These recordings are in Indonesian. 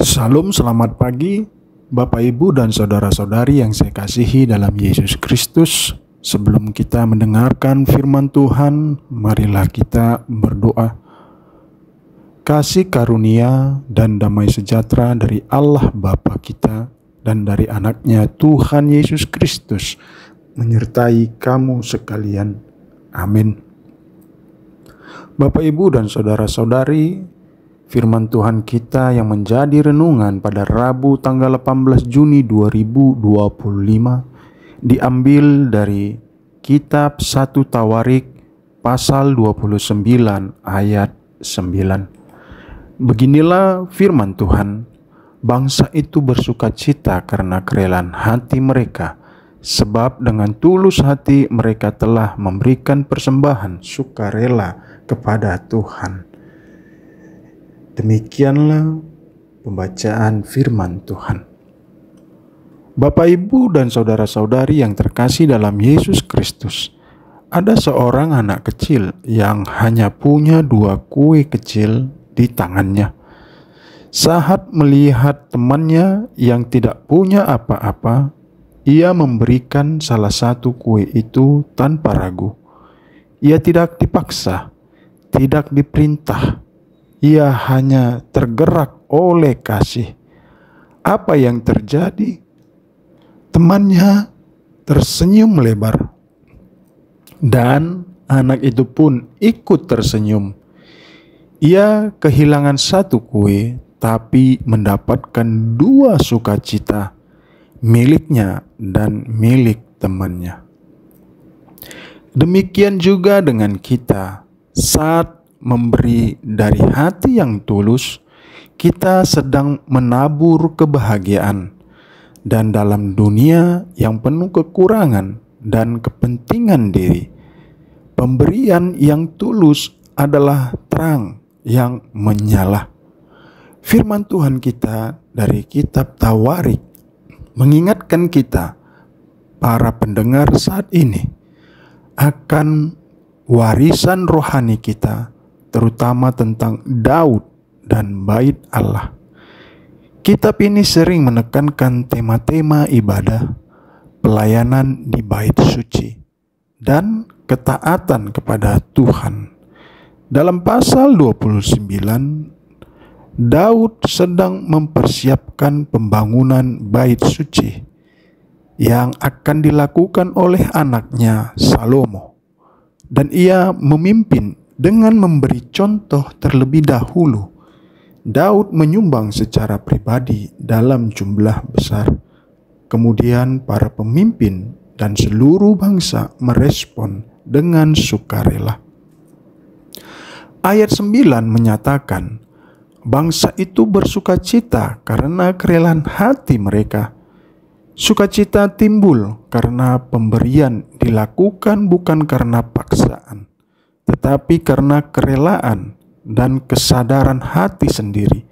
Salam, selamat pagi Bapak Ibu dan saudara-saudari yang saya kasihi dalam Yesus Kristus. Sebelum kita mendengarkan firman Tuhan, marilah kita berdoa. Kasih karunia dan damai sejahtera dari Allah Bapa kita dan dari anaknya Tuhan Yesus Kristus menyertai kamu sekalian. Amin. Bapak Ibu dan saudara-saudari, firman Tuhan kita yang menjadi renungan pada Rabu tanggal 18 Juni 2025 diambil dari kitab 1 Tawarik pasal 29 ayat 9. Beginilah firman Tuhan, bangsa itu bersukacita karena kerelaan hati mereka, sebab dengan tulus hati mereka telah memberikan persembahan sukarela kepada Tuhan. Demikianlah pembacaan firman Tuhan. Bapak, Ibu, dan saudara-saudari yang terkasih dalam Yesus Kristus, ada seorang anak kecil yang hanya punya 2 kue kecil di tangannya. Saat melihat temannya yang tidak punya apa-apa, ia memberikan salah satu kue itu tanpa ragu. Ia tidak dipaksa, tidak diperintah. Ia hanya tergerak oleh kasih. Apa yang terjadi? Temannya tersenyum lebar, dan anak itu pun ikut tersenyum. Ia kehilangan 1 kue, tapi mendapatkan 2 sukacita, miliknya dan milik temannya. Demikian juga dengan kita. Saat memberi dari hati yang tulus, kita sedang menabur kebahagiaan. Dan dalam dunia yang penuh kekurangan dan kepentingan diri, pemberian yang tulus adalah terang yang menyala. Firman Tuhan kita dari kitab Tawarik mengingatkan kita, para pendengar saat ini, akan warisan rohani kita, terutama tentang Daud dan bait Allah. Kitab ini sering menekankan tema-tema ibadah, pelayanan di bait suci, dan ketaatan kepada Tuhan. Dalam pasal 29, Daud sedang mempersiapkan pembangunan bait suci yang akan dilakukan oleh anaknya Salomo, dan ia memimpin dengan memberi contoh terlebih dahulu. Daud menyumbang secara pribadi dalam jumlah besar. Kemudian para pemimpin dan seluruh bangsa merespon dengan sukarela. Ayat 9 menyatakan, bangsa itu bersukacita karena kerelaan hati mereka. Sukacita timbul karena pemberian dilakukan bukan karena paksaan, tetapi karena kerelaan dan kesadaran hati sendiri.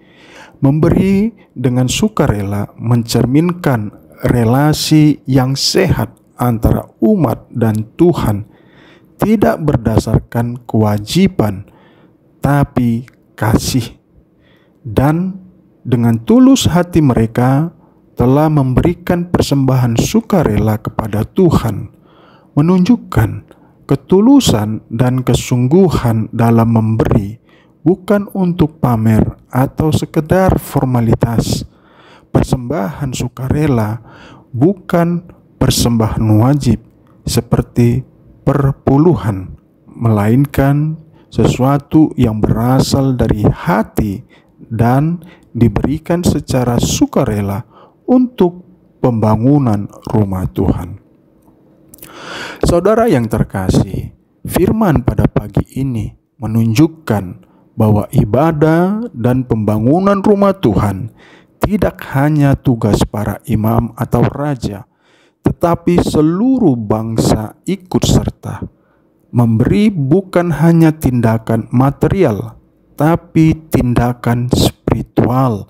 Memberi dengan sukarela mencerminkan relasi yang sehat antara umat dan Tuhan, tidak berdasarkan kewajiban, tapi kasih. Dan dengan tulus hati mereka telah memberikan persembahan sukarela kepada Tuhan, menunjukkan ketulusan dan kesungguhan dalam memberi, bukan untuk pamer atau sekedar formalitas. Persembahan sukarela bukan persembahan wajib seperti perpuluhan, melainkan sesuatu yang berasal dari hati dan diberikan secara sukarela untuk pembangunan rumah Tuhan. Saudara yang terkasih, firman pada pagi ini menunjukkan bahwa ibadah dan pembangunan rumah Tuhan tidak hanya tugas para imam atau raja, tetapi seluruh bangsa ikut serta. Memberi bukan hanya tindakan material, tapi tindakan spiritual,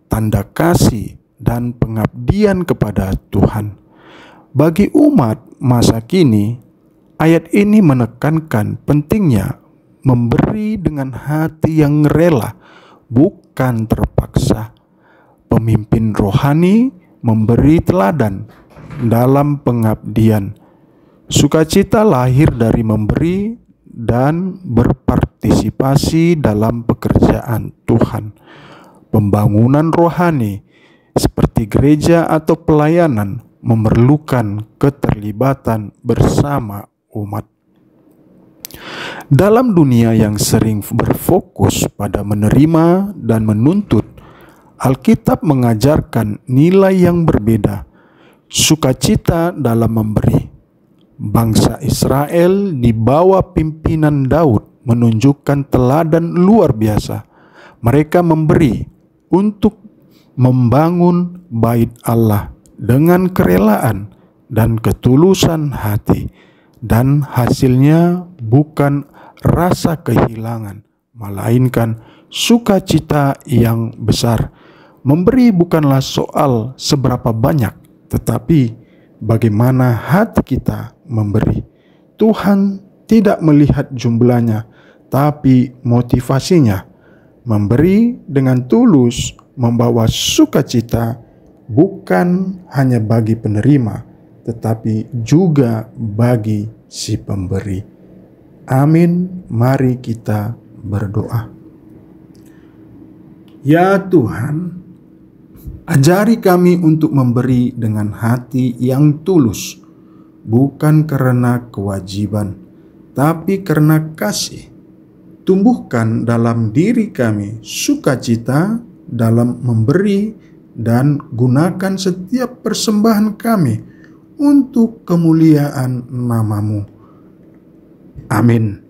tanda kasih dan pengabdian kepada Tuhan. Bagi umat masa kini, ayat ini menekankan pentingnya memberi dengan hati yang rela, bukan terpaksa. pemimpin rohani memberi teladan dalam pengabdian. Sukacita lahir dari memberi dan berpartisipasi dalam pekerjaan Tuhan. Pembangunan rohani seperti gereja atau pelayanan memerlukan keterlibatan bersama umat. Dalam dunia yang sering berfokus pada menerima dan menuntut, Alkitab mengajarkan nilai yang berbeda, sukacita dalam memberi. Bangsa Israel di bawah pimpinan Daud menunjukkan teladan luar biasa. Mereka memberi untuk membangun bait Allah dengan kerelaan dan ketulusan hati, dan hasilnya bukan rasa kehilangan, melainkan sukacita yang besar. Memberi bukanlah soal seberapa banyak, tetapi bagaimana hati kita memberi. Tuhan tidak melihat jumlahnya, tapi motivasinya. Memberi dengan tulus membawa sukacita bukan hanya bagi penerima, tetapi juga bagi si pemberi. Amin. Mari kita berdoa. Ya Tuhan, ajari kami untuk memberi dengan hati yang tulus, bukan karena kewajiban, tapi karena kasih. Tumbuhkan dalam diri kami sukacita dalam memberi, dan gunakan setiap persembahan kami untuk kemuliaan nama-Mu. Amin.